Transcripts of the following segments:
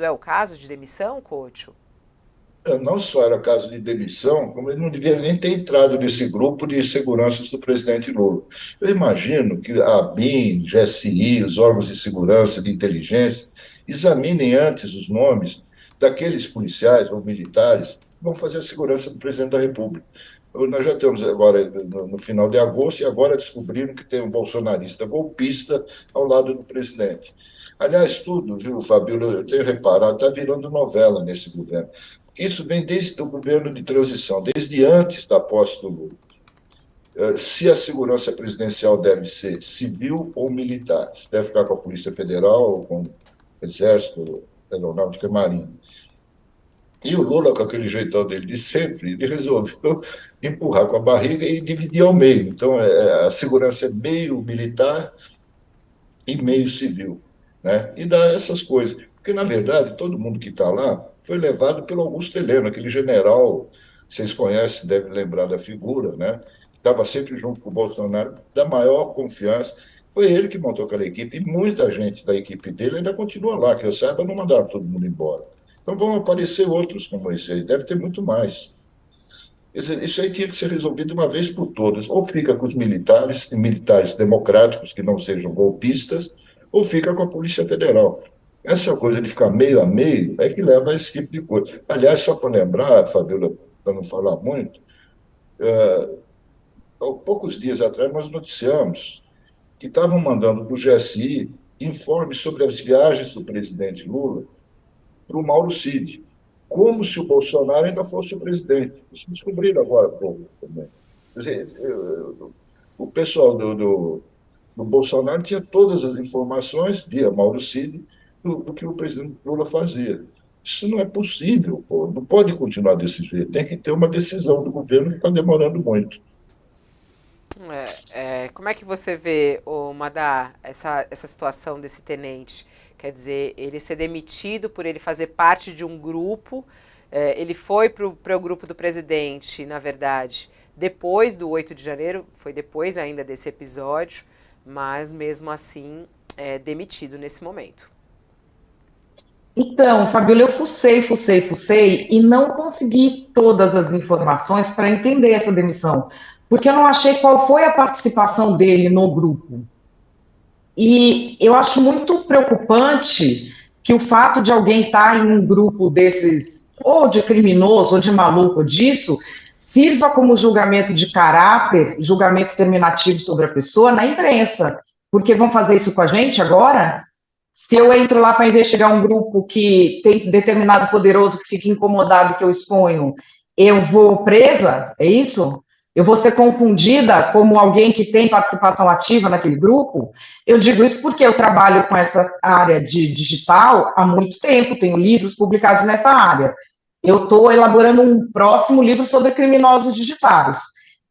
É o caso de demissão, Couto? Não só era caso de demissão, como ele não devia nem ter entrado nesse grupo de seguranças do presidente Lula. Eu imagino que a ABIN, GSI, os órgãos de segurança, de inteligência, examinem antes os nomes daqueles policiais ou militares que vão fazer a segurança do presidente da República. Nós já temos agora, no final de agosto, e agora descobriram que tem um bolsonarista golpista ao lado do presidente. Aliás, tudo, viu, Fabíola, eu tenho reparado, está virando novela nesse governo. Isso vem desde o governo de transição, desde antes da posse do Lula. Se a segurança presidencial deve ser civil ou militar, se deve ficar com a Polícia Federal, com o Exército, Aeronáutica e Marinha. E o Lula, com aquele jeitão dele de sempre, ele resolveu empurrar com a barriga e dividir ao meio. Então, a segurança é meio militar e meio civil, né? E dá essas coisas. Porque, na verdade, todo mundo que está lá foi levado pelo Augusto Heleno, aquele general, vocês conhecem, devem lembrar da figura, né? Que estava sempre junto com o Bolsonaro, da maior confiança. Foi ele que montou aquela equipe, e muita gente da equipe dele ainda continua lá, que eu saiba, não mandaram todo mundo embora. Então vão aparecer outros como esse aí, deve ter muito mais. Quer dizer, isso aí tinha que ser resolvido de uma vez por todas. Ou fica com os militares, e militares democráticos, que não sejam golpistas, ou fica com a Polícia Federal. Essa coisa de ficar meio a meio é que leva a esse tipo de coisa. Aliás, só para lembrar, Fabiola, para não falar muito, há poucos dias atrás nós noticiamos que estavam mandando do GSI informes sobre as viagens do presidente Lula para o Mauro Cid, como se o Bolsonaro ainda fosse o presidente. Isso descobriram agora há pouco também. Quer dizer, o pessoal do Bolsonaro tinha todas as informações, via Mauro Cid, do que o presidente Lula fazia. Isso não é possível, pô. Não pode continuar desse jeito. Tem que ter uma decisão do governo que está demorando muito. Como é que você vê, ô Madá, essa situação desse tenente? Quer dizer, ele ser demitido por ele fazer parte de um grupo, ele foi para o grupo do presidente, na verdade, depois do 8 de janeiro, foi depois ainda desse episódio, mas mesmo assim é demitido nesse momento. Então, Fabíola, eu fucei e não consegui todas as informações para entender essa demissão, porque eu não achei qual foi a participação dele no grupo. E eu acho muito preocupante que o fato de alguém estar em um grupo desses, ou de criminoso, ou de maluco disso, sirva como julgamento de caráter, julgamento terminativo sobre a pessoa na imprensa. Porque vão fazer isso com a gente agora? Se eu entro lá para investigar um grupo que tem determinado poderoso que fica incomodado que eu exponho, eu vou presa? É isso? Eu vou ser confundida como alguém que tem participação ativa naquele grupo? Eu digo isso porque eu trabalho com essa área de digital há muito tempo, tenho livros publicados nessa área. Eu estou elaborando um próximo livro sobre criminosos digitais.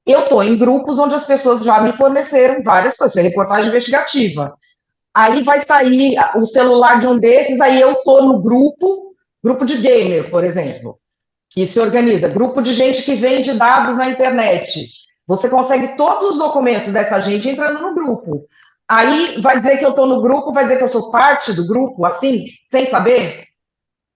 Eu estou em grupos onde as pessoas já me forneceram várias coisas, reportagem investigativa. Aí vai sair o celular de um desses, aí eu tô no grupo de gamer, por exemplo, que se organiza, grupo de gente que vende dados na internet. Você consegue todos os documentos dessa gente entrando no grupo. Aí vai dizer que eu estou no grupo, vai dizer que eu sou parte do grupo, assim, sem saber?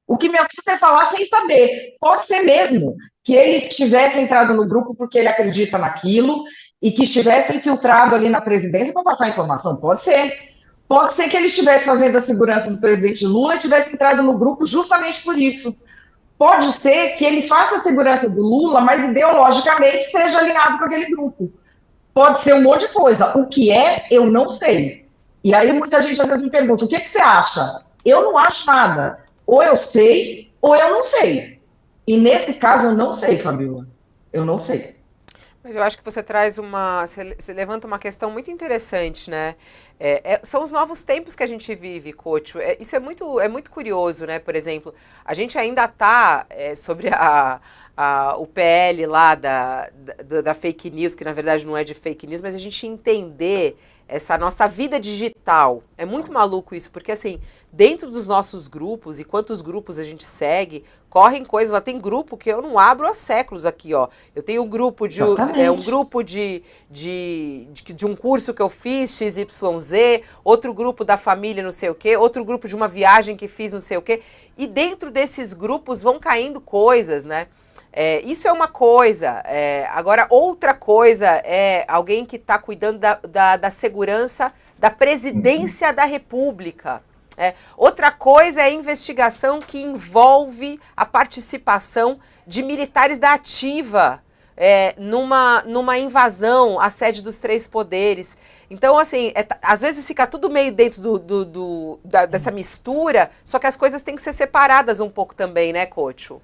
O que me assusta é falar sem saber. Pode ser mesmo que ele tivesse entrado no grupo porque ele acredita naquilo e que estivesse infiltrado ali na presidência para passar informação. Pode ser. Pode ser que ele estivesse fazendo a segurança do presidente Lula e tivesse entrado no grupo justamente por isso. Pode ser que ele faça a segurança do Lula, mas ideologicamente seja alinhado com aquele grupo. Pode ser um monte de coisa. O que é, eu não sei. E aí muita gente às vezes me pergunta, o que, que você acha? Eu não acho nada. Ou eu sei, ou eu não sei. E nesse caso eu não sei, Fabiola. Eu não sei. Mas eu acho que você traz você levanta uma questão muito interessante, né? São os novos tempos que a gente vive, Coach. Isso é muito curioso, né? Por exemplo, a gente ainda está sobre o PL lá da fake news, que na verdade não é de fake news, mas a gente entender essa nossa vida digital. É muito maluco isso, porque assim, dentro dos nossos grupos, e quantos grupos a gente segue, correm coisas. Lá tem grupo que eu não abro há séculos aqui, ó. Eu tenho um grupo Exatamente. de um curso que eu fiz, XYZ, Z, outro grupo da família não sei o quê, outro grupo de uma viagem que fiz não sei o quê. E dentro desses grupos vão caindo coisas, né? Isso é uma coisa. Agora, outra coisa é alguém que está cuidando da segurança da presidência da República. Outra coisa é a investigação que envolve a participação de militares da ativa numa invasão à sede dos três poderes. Então, assim, às vezes fica tudo meio dentro dessa mistura, só que as coisas têm que ser separadas um pouco também, né, Coach?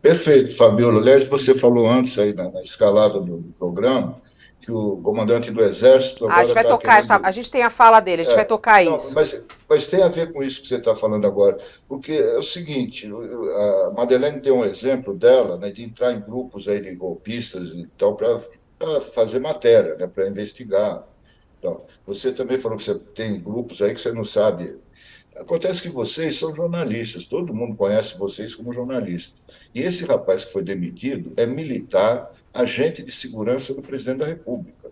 Perfeito, Fabiola. Aliás, você falou antes aí na escalada do programa que o comandante do Exército A gente agora vai está tocar querendo. a gente tem a fala dele, a gente vai tocar Não, isso. mas tem a ver com isso que você está falando agora, porque é o seguinte, a Madeleine deu um exemplo dela, né, de entrar em grupos aí de golpistas e tal para fazer matéria, né, para investigar. Então, você também falou que você tem grupos aí que você não sabe. Acontece que vocês são jornalistas, todo mundo conhece vocês como jornalistas. E esse rapaz que foi demitido é militar, agente de segurança do presidente da República.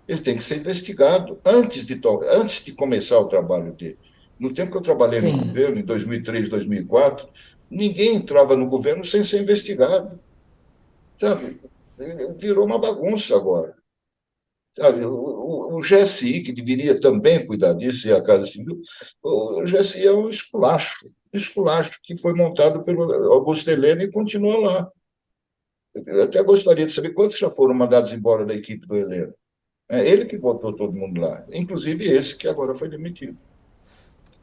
Ele tem que ser investigado antes de começar o trabalho dele. No tempo que eu trabalhei no Sim. governo, em 2003, 2004, ninguém entrava no governo sem ser investigado. Sabe? Virou uma bagunça agora. Sabe? O GSI, que deveria também cuidar disso, e a Casa Civil, o GSI é um esculacho que foi montado pelo Augusto Helena e continua lá. Eu até gostaria de saber quantos já foram mandados embora da equipe do Helena. É ele que botou todo mundo lá, inclusive esse que agora foi demitido.